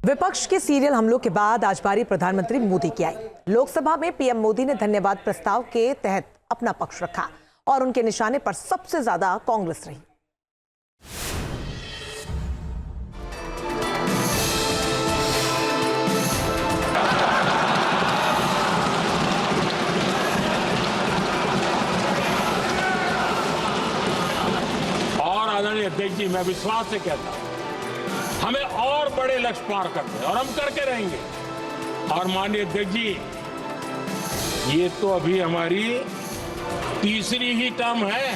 विपक्ष के सीरियल हमलों के बाद आज बारी प्रधानमंत्री मोदी की आई। लोकसभा में पीएम मोदी ने धन्यवाद प्रस्ताव के तहत अपना पक्ष रखा और उनके निशाने पर सबसे ज्यादा कांग्रेस रही। और आदरणीय अध्यक्ष जी, मैं विश्वास से कहता हूं हमें और बड़े लक्ष्य पार करते हैं और हम करके रहेंगे। और माननीय अध्यक्ष जी, ये तो अभी हमारी तीसरी ही टर्म है।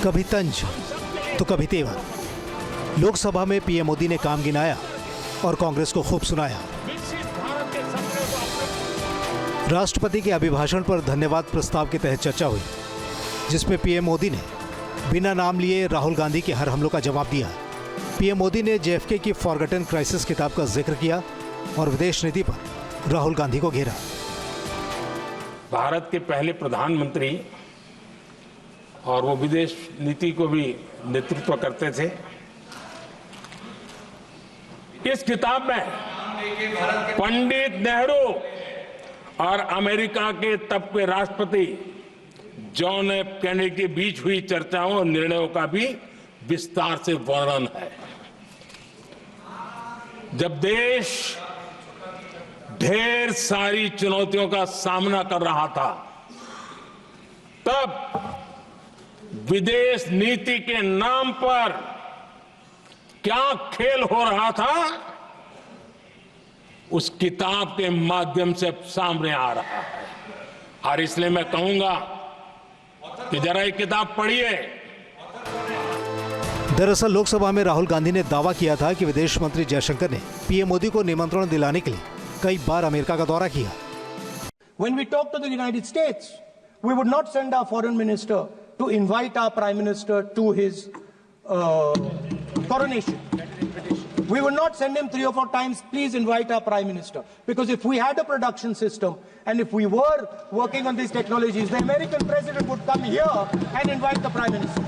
कभी तंज तो कभी तेवर। लोकसभा में पीएम मोदी ने काम गिनाया और कांग्रेस को खूब सुनाया। राष्ट्रपति के अभिभाषण पर धन्यवाद प्रस्ताव के तहत चर्चा हुई, जिसमें पीएम मोदी ने बिना नाम लिए राहुल गांधी के हर हमलों का जवाब दिया। पीएम मोदी ने जेएफके की फॉरगॉटन क्राइसिस किताब का जिक्र किया और विदेश नीति पर राहुल गांधी को घेरा। भारत के पहले प्रधानमंत्री और वो विदेश नीति को भी नेतृत्व करते थे। इस किताब में पंडित नेहरू और अमेरिका के तब के राष्ट्रपति जॉन एफ कैनेडी के बीच हुई चर्चाओं और निर्णयों का भी विस्तार से वर्णन है। जब देश ढेर सारी चुनौतियों का सामना कर रहा था, तब विदेश नीति के नाम पर क्या खेल हो रहा था, उस किताब के माध्यम से सामने आ रहा है। और इसलिए मैं कहूंगा कि जरा ये किताब पढ़िए। दरअसल लोकसभा में राहुल गांधी ने दावा किया था कि विदेश मंत्री जयशंकर ने पीएम मोदी को निमंत्रण दिलाने के लिए कई बार अमेरिका का दौरा किया। When we talk to the United States, we would not send our foreign minister to invite our prime minister to his coronation. We would not send him 3 or 4 times, please invite our prime minister. Because if we had a production system and if we were working on these technologies, the American president would come here and invite the prime minister.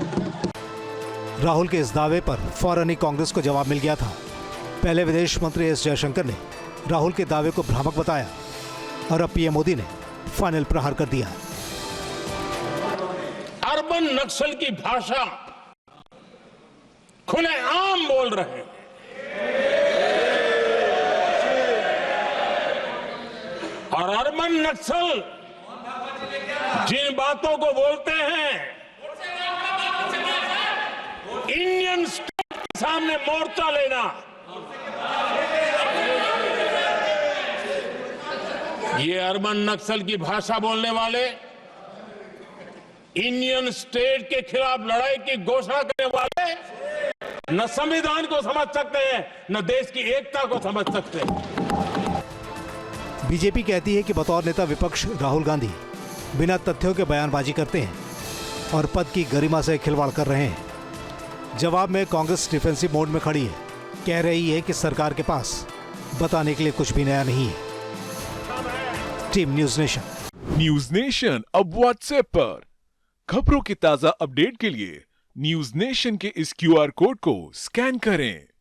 Rahul के इस दावे पर फौरन ही कांग्रेस को जवाब मिल गया था। पहले विदेश मंत्री एस जयशंकर ने राहुल के दावे को भ्रामक बताया और अब पीएम मोदी ने फाइनल प्रहार कर दिया। अर्बन नक्सल की भाषा खुलेआम बोल रहे हैं। और अर्बन नक्सल जिन बातों को बोलते हैं, इंडियन स्टेट के सामने मोर्चा लेना, ये अर्बन नक्सल की भाषा बोलने वाले इंडियन स्टेट के खिलाफ लड़ाई की घोषणा करने वाले न संविधान को समझ सकते हैं, न देश की एकता को समझ सकते हैं। बीजेपी कहती है कि बतौर नेता विपक्ष राहुल गांधी बिना तथ्यों के बयानबाजी करते हैं और पद की गरिमा से खिलवाड़ कर रहे हैं। जवाब में कांग्रेस डिफेंसिव मोड में खड़ी है, कह रही है कि सरकार के पास बताने के लिए कुछ भी नया नहीं है। टीम न्यूज नेशन अब व्हाट्सएप पर खबरों की ताजा अपडेट के लिए न्यूज नेशन के इस QR कोड को स्कैन करें।